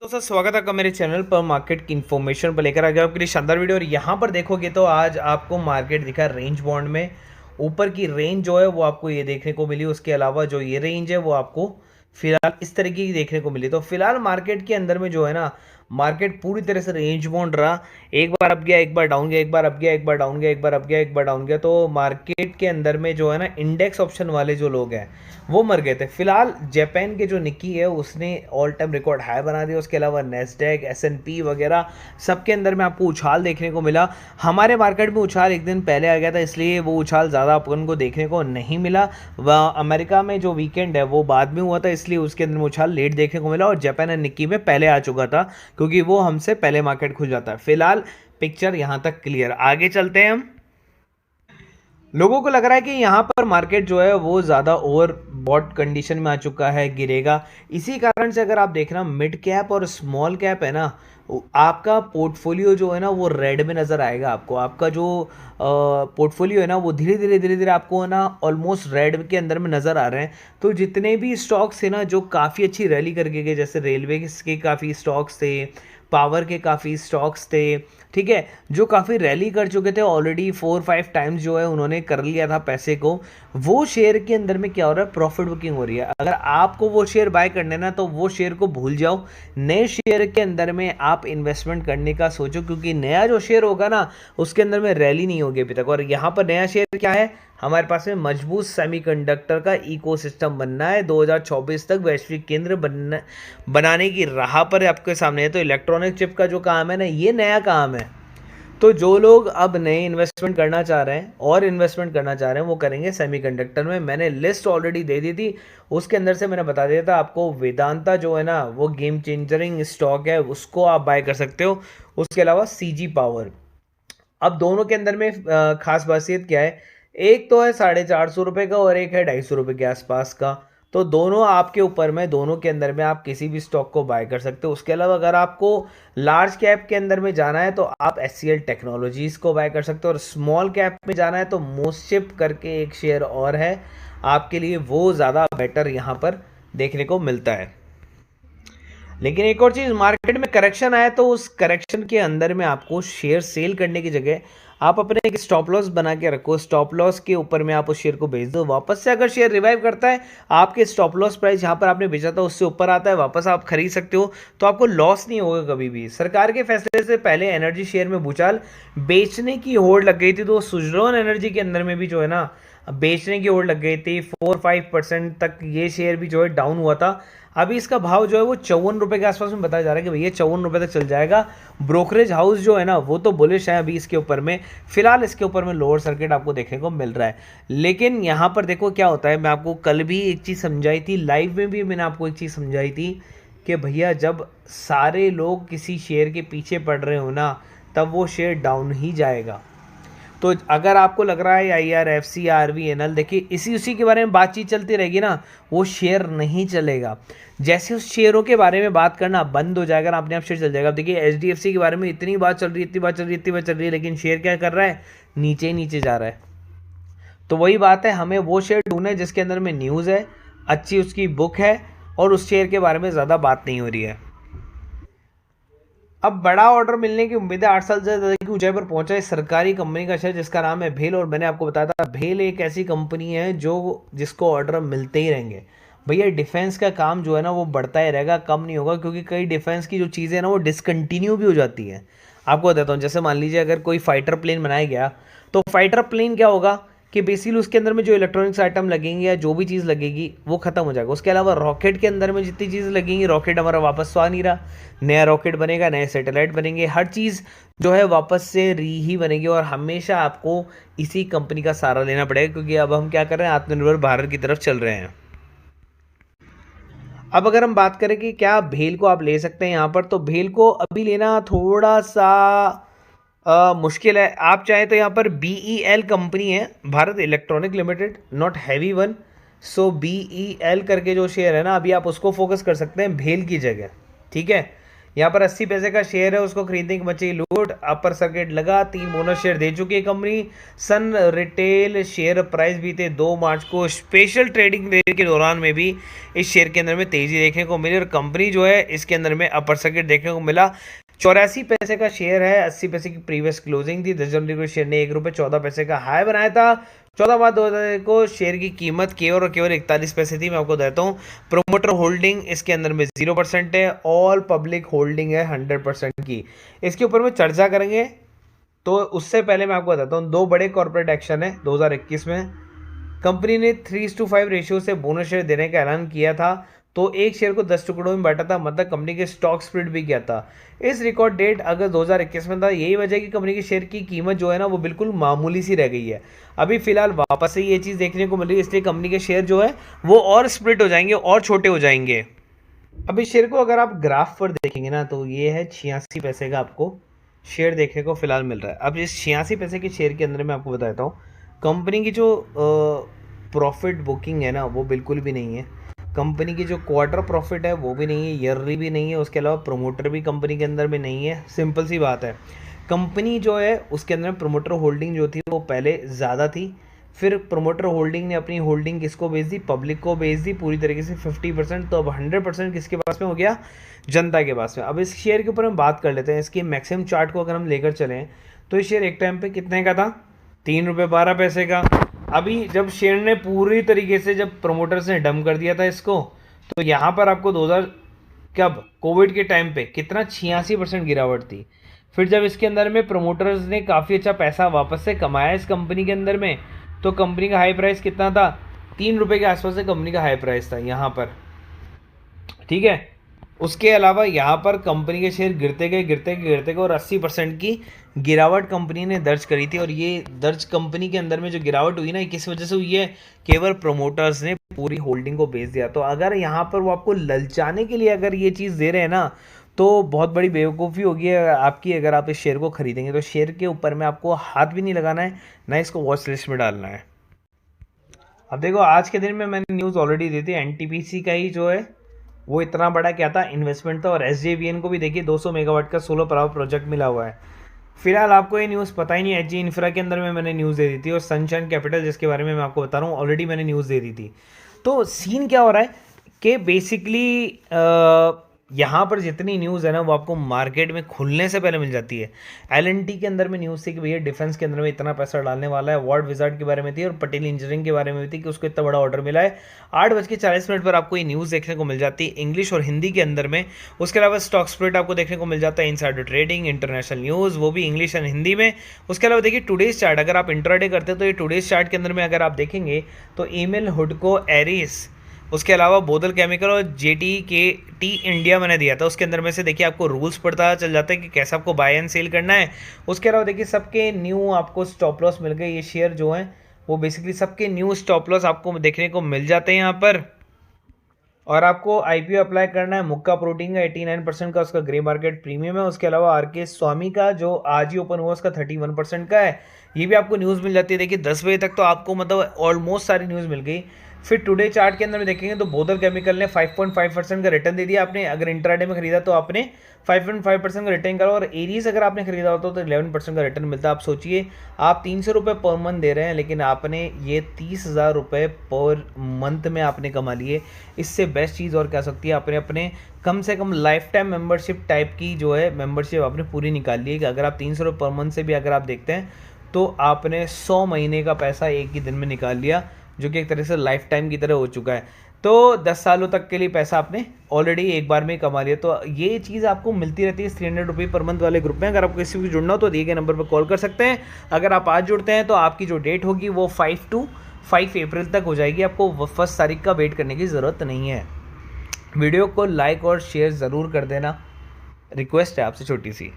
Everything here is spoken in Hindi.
दोस्तों स्वागत है आपका मेरे चैनल पर मार्केट की इन्फॉर्मेशन पर लेकर आ गया आपके लिए शानदार वीडियो। और यहाँ पर देखोगे तो आज आपको मार्केट दिखा रेंज बॉन्ड में ऊपर की रेंज जो है वो आपको ये देखने को मिली। उसके अलावा जो ये रेंज है वो आपको फिलहाल इस तरीके की देखने को मिली। तो फिलहाल मार्केट के अंदर में जो है ना, मार्केट पूरी तरह से रेंज बॉन्ड रहा। एक बार अप गया, एक बार डाउन गया, एक बार अप गया, एक बार डाउन गया, एक बार अप गया, एक बार डाउन गया। तो मार्केट के अंदर में जो है ना, इंडेक्स ऑप्शन वाले जो लोग हैं वो मर गए थे। फिलहाल जापान के जो निक्की है उसने ऑल टाइम रिकॉर्ड हाई बना दिया। उसके अलावा नेस्डैक, एस&पी वगैरह सबके अंदर में आपको उछाल देखने को मिला। हमारे मार्केट में उछाल एक दिन पहले आ गया था, इसलिए वो उछाल ज़्यादा अपन को देखने को नहीं मिला। वह अमेरिका में जो वीकेंड है वो बाद में हुआ था, इसलिए उसके अंदर में उछाल लेट देखने को मिला। और जापान एंड निक्की में पहले आ चुका था क्योंकि वो हमसे पहले मार्केट खुल जाता है। फिलहाल पिक्चर यहाँ तक क्लियर। आगे चलते हैं हम। लोगों को लग रहा है कि यहाँ पर मार्केट जो है वो ज़्यादा ओवर बॉट कंडीशन में आ चुका है, गिरेगा। इसी कारण से अगर आप देखना मिड कैप और स्मॉल कैप है ना, आपका पोर्टफोलियो जो है ना वो रेड में नज़र आएगा आपको। आपका जो पोर्टफोलियो है ना वो धीरे धीरे आपको है ना ऑलमोस्ट रेड के अंदर में नज़र आ रहे हैं। तो जितने भी स्टॉक्स थे ना जो काफ़ी अच्छी रैली करके गए, जैसे रेलवे के काफ़ी स्टॉक्स थे, पावर के काफ़ी स्टॉक्स थे, ठीक है, जो काफ़ी रैली कर चुके थे ऑलरेडी 4-5 टाइम्स जो है उन्होंने कर लिया था पैसे को, वो शेयर के अंदर में क्या हो रहा है, प्रॉफिट बुकिंग हो रही है। अगर आपको वो शेयर बाय करने ना, तो वो शेयर को भूल जाओ, नए शेयर के अंदर में आप इन्वेस्टमेंट करने का सोचो, क्योंकि नया जो शेयर होगा ना उसके अंदर में रैली नहीं होगी अभी तक। और यहाँ पर नया शेयर क्या है, हमारे पास में मजबूत सेमीकंडक्टर का इकोसिस्टम बनना है। 2024 तक वैश्विक केंद्र बनाने की राह पर आपके सामने है। तो इलेक्ट्रॉनिक चिप का जो काम है ना, ये नया काम है। तो जो लोग अब नए इन्वेस्टमेंट करना चाह रहे हैं और इन्वेस्टमेंट करना चाह रहे हैं वो करेंगे सेमीकंडक्टर में। मैंने लिस्ट ऑलरेडी दे दी थी, उसके अंदर से मैंने बता दिया था आपको वेदांता जो है ना वो गेम चेंजरिंग स्टॉक है, उसको आप बाय कर सकते हो। उसके अलावा सीजी पावर। अब दोनों के अंदर में खास बात क्या है, एक तो है 450 रुपये का और एक है 250 रुपये के आसपास का। तो दोनों आपके ऊपर में, दोनों के अंदर में आप किसी भी स्टॉक को बाय कर सकते हो। उसके अलावा अगर आपको लार्ज कैप के अंदर में जाना है तो आप एचसीएल टेक्नोलॉजीज़ को बाय कर सकते हो। और स्मॉल कैप में जाना है तो मोस्टशिप करके एक शेयर और है आपके लिए, वो ज़्यादा बेटर यहाँ पर देखने को मिलता है। लेकिन एक और चीज़, मार्केट में करेक्शन आया तो उस करेक्शन के अंदर में आपको शेयर सेल करने की जगह आप अपने एक स्टॉप लॉस बना के रखो। स्टॉप लॉस के ऊपर में आप उस शेयर को बेच दो। वापस से अगर शेयर रिवाइव करता है, आपके स्टॉप लॉस प्राइस जहां पर आपने बेचा था उससे ऊपर आता है, वापस आप खरीद सकते हो, तो आपको लॉस नहीं होगा कभी भी। सरकार के फैसले से पहले एनर्जी शेयर में भूचाल बेचने की होड़ लग गई थी, तो सुजलॉन एनर्जी के अंदर में भी जो है ना बेचने की होड़ लग गई थी। 4-5% तक ये शेयर भी जो है डाउन हुआ था। अभी इसका भाव जो है वो 54 रुपये के आसपास में बताया जा रहा है कि भैया 54 रुपये तक चल जाएगा। ब्रोकरेज हाउस जो है ना वो तो बुलिश है अभी इसके ऊपर में। फिलहाल इसके ऊपर में लोअर सर्किट आपको देखने को मिल रहा है। लेकिन यहाँ पर देखो क्या होता है, मैं आपको कल भी एक चीज़ समझाई थी, लाइव में भी मैंने आपको एक चीज़ समझाई थी कि भैया जब सारे लोग किसी शेयर के पीछे पड़ रहे हो ना, तब वो शेयर डाउन ही जाएगा। तो अगर आपको लग रहा है IRFC, RVNL, देखिए उसी के बारे में बातचीत चलती रहेगी ना, वो शेयर नहीं चलेगा। जैसे उस शेयरों के बारे में बात करना बंद हो जाएगा ना, अपने आप शेयर चल जाएगा। अब देखिए HDFC के बारे में इतनी बात चल रही है, इतनी बात चल रही है, इतनी बात चल रही है, लेकिन शेयर क्या कर रहा है, नीचे ही नीचे जा रहा है। तो वही बात है, हमें वो शेयर ढूंढना है जिसके अंदर में न्यूज़ है, अच्छी उसकी बुक है, और उस शेयर के बारे में ज़्यादा बात नहीं हो रही है। अब बड़ा ऑर्डर मिलने की उम्मीद है। 8 साल से ज़्यादा की ऊंचाई पर पहुंचा है सरकारी कंपनी का शेयर जिसका नाम है भेल। और मैंने आपको बताया था भेल एक ऐसी कंपनी है जिसको ऑर्डर मिलते ही रहेंगे। भैया डिफेंस का काम जो है ना वो बढ़ता ही रहेगा, कम नहीं होगा, क्योंकि कई डिफेंस की जो चीज़ें हैं ना वो डिसकंटिन्यू भी हो जाती है। आपको बताता हूँ, जैसे मान लीजिए अगर कोई फाइटर प्लेन बनाया गया, तो फाइटर प्लेन क्या होगा कि बेसिकली उसके अंदर में जो इलेक्ट्रॉनिक्स आइटम लगेंगे या जो भी चीज़ लगेगी वो खत्म हो जाएगा। उसके अलावा रॉकेट के अंदर में जितनी चीज़ लगेंगी, रॉकेट हमारा वापस तो आ नहीं रहा, नया रॉकेट बनेगा, नए सैटेलाइट बनेंगे, हर चीज़ जो है वापस से ही बनेगी। और हमेशा आपको इसी कंपनी का सहारा लेना पड़ेगा, क्योंकि अब हम क्या कर रहे हैं, आत्मनिर्भर भारत की तरफ चल रहे हैं। अब अगर हम बात करें कि क्या भेल को आप ले सकते हैं यहाँ पर, तो भेल को अभी लेना थोड़ा सा मुश्किल है। आप चाहे तो यहाँ पर BEL कंपनी है, Bharat electronic limited, not heavy one. BEL करके जो शेयर है ना, अभी आप उसको फोकस कर सकते हैं भेल की जगह, ठीक है। यहाँ पर 80 पैसे का शेयर है, उसको खरीदने की मची लूट, अपर सर्किट लगा, 3 बोनस शेयर दे चुकी है कंपनी। सन रिटेल शेयर प्राइस भी थे 2 मार्च को स्पेशल ट्रेडिंग डे के दौरान में भी इस शेयर के अंदर में तेजी देखने को मिली और कंपनी जो है इसके अंदर में अपर सर्किट देखने को मिला। 84 पैसे का शेयर है, 80 पैसे की प्रीवियस क्लोजिंग थी। 10 जनवरी को शेयर ने 1 रुपये 14 पैसे का हाई बनाया था। 14 मार्च 2000 को शेयर की कीमत केवल और केवल 41 पैसे थी। मैं आपको देता हूँ प्रोमोटर होल्डिंग इसके अंदर में 0% है, ऑल पब्लिक होल्डिंग है 100% की। इसके ऊपर में चर्चा करेंगे, तो उससे पहले मैं आपको बताता हूँ 2 बड़े कॉर्पोरेट एक्शन है 2021 में। कंपनी ने 3:5 रेशियो से बोनस शेयर देने का ऐलान किया था, तो एक शेयर को 10 टुकड़ों में बांटा था, मतलब कंपनी के स्टॉक स्प्लिट भी किया था। इस रिकॉर्ड डेट अगस्त 2021 में था। यही वजह कि कंपनी की शेयर की कीमत जो है ना वो बिल्कुल मामूली सी रह गई है। अभी फिलहाल वापस से ये चीज़ देखने को मिल रही है, इसलिए कंपनी के शेयर जो है वो और स्प्लिट हो जाएंगे और छोटे हो जाएंगे। अभी शेयर को अगर आप ग्राफ पर देखेंगे ना, तो ये है 86 पैसे का आपको शेयर देखने को फिलहाल मिल रहा है। अब इस 86 पैसे के शेयर के अंदर मैं आपको बताता हूँ कंपनी की जो प्रॉफिट बुकिंग है ना वो बिल्कुल भी नहीं है। कंपनी की जो क्वार्टर प्रॉफिट है वो भी नहीं है, ईयरली भी नहीं है, उसके अलावा प्रमोटर भी कंपनी के अंदर में नहीं है। सिंपल सी बात है, कंपनी जो है उसके अंदर प्रमोटर होल्डिंग जो थी वो पहले ज़्यादा थी, फिर प्रमोटर होल्डिंग ने अपनी होल्डिंग किसको बेच दी, पब्लिक को बेच दी पूरी तरीके से 50%। तो अब 100% किसके पास में हो गया, जनता के पास में। अब इस शेयर के ऊपर हम बात कर लेते हैं। इसकी मैक्सिमम चार्ट को अगर हम लेकर चलें तो ये शेयर एक टाइम पे कितने का था, 3 रुपये 12 पैसे का। अभी जब शेयर ने पूरी तरीके से जब प्रमोटर्स ने डंप कर दिया था इसको, तो यहाँ पर आपको 2000 कब कोविड के टाइम पे कितना 86% गिरावट थी। फिर जब इसके अंदर में प्रमोटर्स ने काफ़ी अच्छा पैसा वापस से कमाया इस कंपनी के अंदर में, तो कंपनी का हाई प्राइस कितना था, 3 रुपये के आसपास से कंपनी का हाई प्राइस था यहाँ पर, ठीक है। उसके अलावा यहाँ पर कंपनी के शेयर गिरते गए और 80% की गिरावट कंपनी ने दर्ज करी थी। और ये दर्ज कंपनी के अंदर में जो गिरावट हुई ना, किस वजह से हुई है, केवल प्रमोटर्स ने पूरी होल्डिंग को बेच दिया। तो अगर यहाँ पर वो आपको ललचाने के लिए अगर ये चीज़ दे रहे हैं ना, तो बहुत बड़ी बेवकूफ़ी होगी आपकी अगर आप इस शेयर को खरीदेंगे। तो शेयर के ऊपर में आपको हाथ भी नहीं लगाना है, ना इसको वॉच लिस्ट में डालना है। अब देखो आज के दिन में मैंने न्यूज़ ऑलरेडी दी थी, एनटीपीसी का ही जो है वो इतना बड़ा क्या था, इन्वेस्टमेंट था। और एसजेवीएन को भी देखिए 200 मेगावाट का सोलर पावर प्रोजेक्ट मिला हुआ है। फिलहाल आपको ये न्यूज़ पता ही नहीं, एचजी इंफ्रा के अंदर में मैंने न्यूज़ दे दी थी, और सनशाइन कैपिटल जिसके बारे में मैं आपको बता रहा हूँ ऑलरेडी मैंने न्यूज़ दे दी थी। तो सीन क्या हो रहा है कि बेसिकली यहाँ पर जितनी न्यूज़ है ना वो आपको मार्केट में खुलने से पहले मिल जाती है। एलएनटी के अंदर में न्यूज़ थी कि भैया डिफेंस के अंदर में इतना पैसा डालने वाला है, वार्ड विजार्ड के बारे में थी, और पटेल इंजीनियरिंग के बारे में भी थी कि उसको इतना बड़ा ऑर्डर मिला है। 8:40 पर आपको ये न्यूज़ देखने को मिल जाती है इंग्लिश और हिंदी के अंदर में। उसके अलावा स्टॉक स्प्लिट आपको देखने को मिल जाता है, इनसाइडर ट्रेडिंग, इंटरनेशनल न्यूज़, वो भी इंग्लिश और हिंदी में। उसके अलावा देखिए टुडेज चार्ट, अगर आप इंट्राडे करते हो तो ये टुडेज चार्ट के अंदर में अगर आप देखेंगे तो ईमेल, हुडको, एरिस, उसके अलावा बोदल केमिकल और JTKT इंडिया मैंने दिया था। उसके अंदर में से देखिए आपको रूल्स पता चल जाता है कि कैसे आपको बाय एंड सेल करना है। उसके अलावा देखिए सबके न्यू आपको स्टॉप लॉस मिल गए। ये शेयर जो हैं वो बेसिकली सबके न्यू स्टॉप लॉस आपको देखने को मिल जाते हैं यहाँ पर। और आपको IPO अप्लाई करना है। मुक्का प्रोटीन का 89% का उसका ग्रे मार्केट प्रीमियम है। उसके अलावा RK स्वामी का जो आज ही ओपन हुआ उसका 31% का है। ये भी आपको न्यूज़ मिल जाती है। देखिए 10 बजे तक तो आपको मतलब ऑलमोस्ट सारी न्यूज़ मिल गई। फिर टुडे चार्ट के अंदर में देखेंगे तो बोदल केमिकल ने 5.5% का रिटर्न दे दिया। आपने अगर इंट्राडे में खरीदा तो आपने 5.5% का रिटर्न करा, और एरीज अगर आपने खरीदा होता तो 11% का रिटर्न मिलता। आप सोचिए आप 300 रुपये पर मंथ दे रहे हैं, लेकिन आपने ये 30,000 रुपये पर मंथ में आपने कमा लिए। इससे बेस्ट चीज़ और क्या सकती है। आपने अपने कम से कम लाइफ टाइम मेंबरशिप टाइप की जो है मेंबरशिप आपने पूरी निकाल ली है कि अगर आप 300 रुपये पर मंथ से भी अगर आप देखते हैं तो आपने 100 महीने का पैसा एक ही दिन में निकाल लिया, जो कि एक तरह से लाइफ टाइम की तरह हो चुका है। तो 10 सालों तक के लिए पैसा आपने ऑलरेडी एक बार में कमा लिया। तो ये चीज़ आपको मिलती रहती है 300 रुपये पर मंथ वाले ग्रुप में। अगर आपको किसी को जुड़ना हो तो दिए गए नंबर पर कॉल कर सकते हैं। अगर आप आज जुड़ते हैं तो आपकी जो डेट होगी वो 5 अप्रैल तक हो जाएगी। आपको 1 तारीख का वेट करने की ज़रूरत नहीं है। वीडियो को लाइक और शेयर ज़रूर कर देना, रिक्वेस्ट है आपसे छोटी सी।